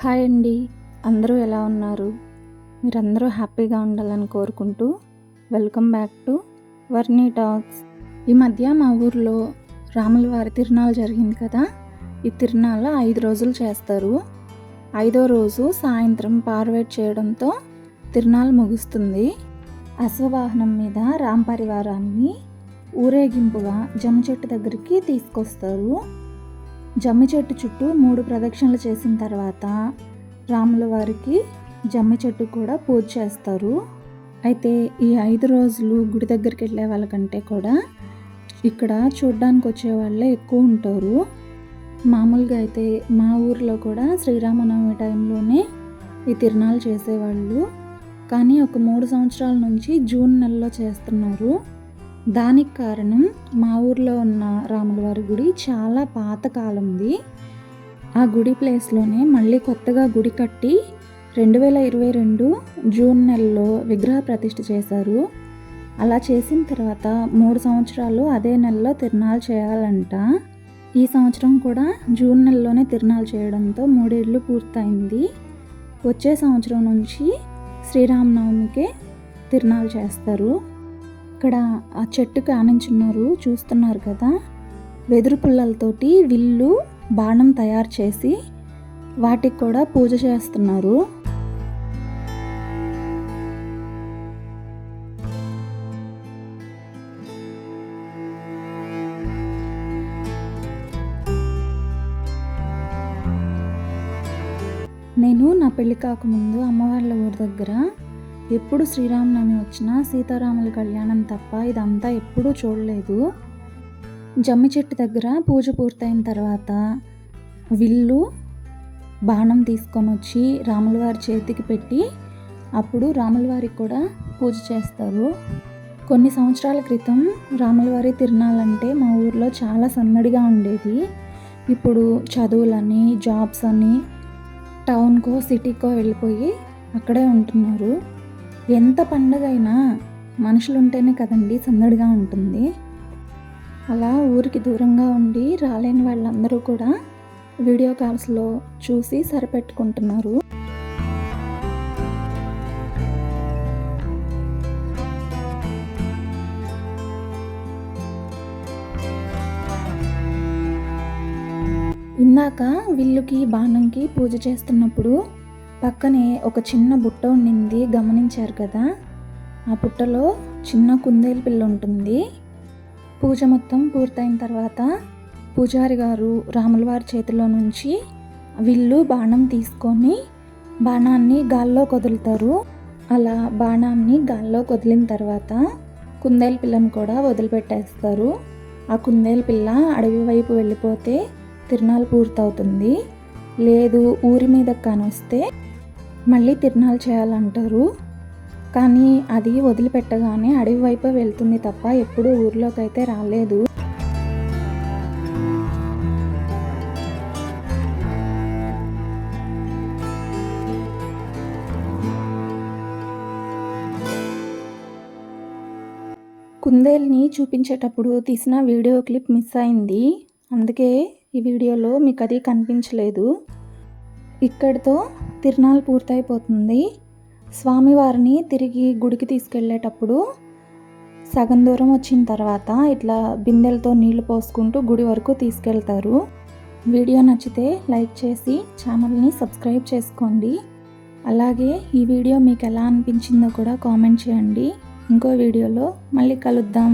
Hi అండి. అందరూ ఎలా ఉన్నారు? మీరందరూ హ్యాపీగా ఉండాలని కోరుకుంటూ వెల్కమ్ బ్యాక్ టు వర్ణి టాక్స్. ఈ మధ్య మా ఊర్లో రాముల వారి తిరునాళ్ళు జరిగింది కదా. ఈ తిరునాళ్ళు 5 రోజులు చేస్తారు. 5వ రోజు సాయంత్రం పార్వేట్ చేయడంతో తిరునాళ్ళు ముగుస్తుంది. అశ్వవాహనం మీద రామ్ పరివారాన్ని ఊరేగింపుగా జమ్మి చెట్టు దగ్గరికి తీసుకొస్తారు. జమ్మి చెట్టు చుట్టూ 3 ప్రదక్షిణలు చేసిన తర్వాత రాముల వారికి జమ్మి చెట్టు కూడా పూజ చేస్తారు. అయితే ఈ 5 రోజులు గుడి దగ్గరికి వెళ్ళే వాళ్ళకంటే కూడా ఇక్కడ చూడ్డానికి వచ్చే వాళ్ళే ఎక్కువ ఉంటారు. మామూలుగా అయితే మా ఊర్లో కూడా శ్రీరామనవమి టైంలోనే ఈ తిరునాళ్ళు చేసేవాళ్ళు. కానీ ఒక 3 సంవత్సరాల నుంచి జూన్ నెలలో చేస్తున్నారు. దానికి కారణం మా ఊర్లో ఉన్న రాములవారి గుడి చాలా పాతకాలంది. ఆ గుడి ప్లేస్లోనే మళ్ళీ కొత్తగా గుడి కట్టి 2022 జూన్ నెలలో విగ్రహ ప్రతిష్ఠ చేశారు. అలా చేసిన తర్వాత 3 సంవత్సరాలు అదే నెలలో తిరునాళ్ళు చేయాలంట. ఈ సంవత్సరం కూడా జూన్ నెలలోనే తిరునాళ్ళు చేయడంతో 3 ఏళ్ళు పూర్తయింది. వచ్చే సంవత్సరం నుంచి శ్రీరామనవమికే తిరునాళ్ళు చేస్తారు. ఇక్కడ ఆ చెట్టుకి ఆనించున్నారు, చూస్తున్నారు కదా. వెదురు పుల్లలతోటి విల్లు బాణం తయారు చేసి వాటికి కూడా పూజ చేస్తున్నారు. నేను నా పెళ్లి కాకముందు అమ్మవార్ల ఊరి దగ్గర ఎప్పుడు శ్రీరామనవమి వచ్చినా సీతారాముల కళ్యాణం తప్ప ఇదంతా ఎప్పుడూ చూడలేదు. జమ్మి చెట్టు దగ్గర పూజ పూర్తయిన తర్వాత విల్లు బాణం తీసుకొని వచ్చి రాములవారి చేతికి పెట్టి అప్పుడు రాములవారికి కూడా పూజ చేస్తారు. కొన్ని సంవత్సరాల క్రితం రాములవారి తిరునాళ్ళంటే మా ఊర్లో చాలా సందడిగా ఉండేది. ఇప్పుడు చదువులని, జాబ్స్ అని టౌన్కో సిటీకో వెళ్ళిపోయి అక్కడే ఉంటున్నారు. ఎంత పండుగ అయినా మనుషులు ఉంటేనే కదండి సందడిగా ఉంటుంది. అలా ఊరికి దూరంగా ఉండి రాలేని వాళ్ళందరూ కూడా వీడియో కాల్స్లో చూసి సరిపెట్టుకుంటున్నారు. ఇందాక విల్లుకి బాణంకి పూజ చేస్తున్నప్పుడు పక్కనే ఒక చిన్న బుట్ట ఉండింది, గమనించారు కదా. ఆ బుట్టలో చిన్న కుందేలు పిల్ల ఉంటుంది. పూజ మొత్తం పూర్తయిన తర్వాత పూజారి గారు రాములవారి చేతిలో నుంచి విల్లు బాణం తీసుకొని బాణాన్ని గాల్లో వదులుతారు. అలా బాణాన్ని గాల్లో వదిలిన తర్వాత కుందేలు పిల్లను కూడా వదిలిపెట్టేస్తారు. ఆ కుందేలు పిల్ల అడవి వైపు వెళ్ళిపోతే తిరునాళ్ళు పూర్తవుతుంది. లేదు ఊరి మీద కానొస్తే మళ్ళీ తిరునాళ్ళు చేయాలంటారు. కానీ అది వదిలిపెట్టగానే అడవి వైపు వెళ్తుంది తప్ప ఎప్పుడూ ఊర్లోకి అయితే రాలేదు. కుందేల్ని చూపించేటప్పుడు తీసిన వీడియో క్లిప్ మిస్ అయింది. అందుకే ఈ వీడియోలో మీకు అది కనిపించలేదు. ఇక్కడితో తిరునాళ్ళు పూర్తయిపోతుంది. స్వామివారిని తిరిగి గుడికి తీసుకెళ్ళేటప్పుడు సగం దూరం వచ్చిన తర్వాత ఇట్లా బిందెలతో నీళ్లు పోసుకుంటూ గుడి వరకు తీసుకెళ్తారు. వీడియో నచ్చితే లైక్ చేసి ఛానల్ని సబ్స్క్రైబ్ చేసుకోండి. అలాగే ఈ వీడియో మీకు ఎలా అనిపించిందో కూడా కామెంట్ చేయండి. ఇంకో వీడియోలో మళ్ళీ కలుద్దాం.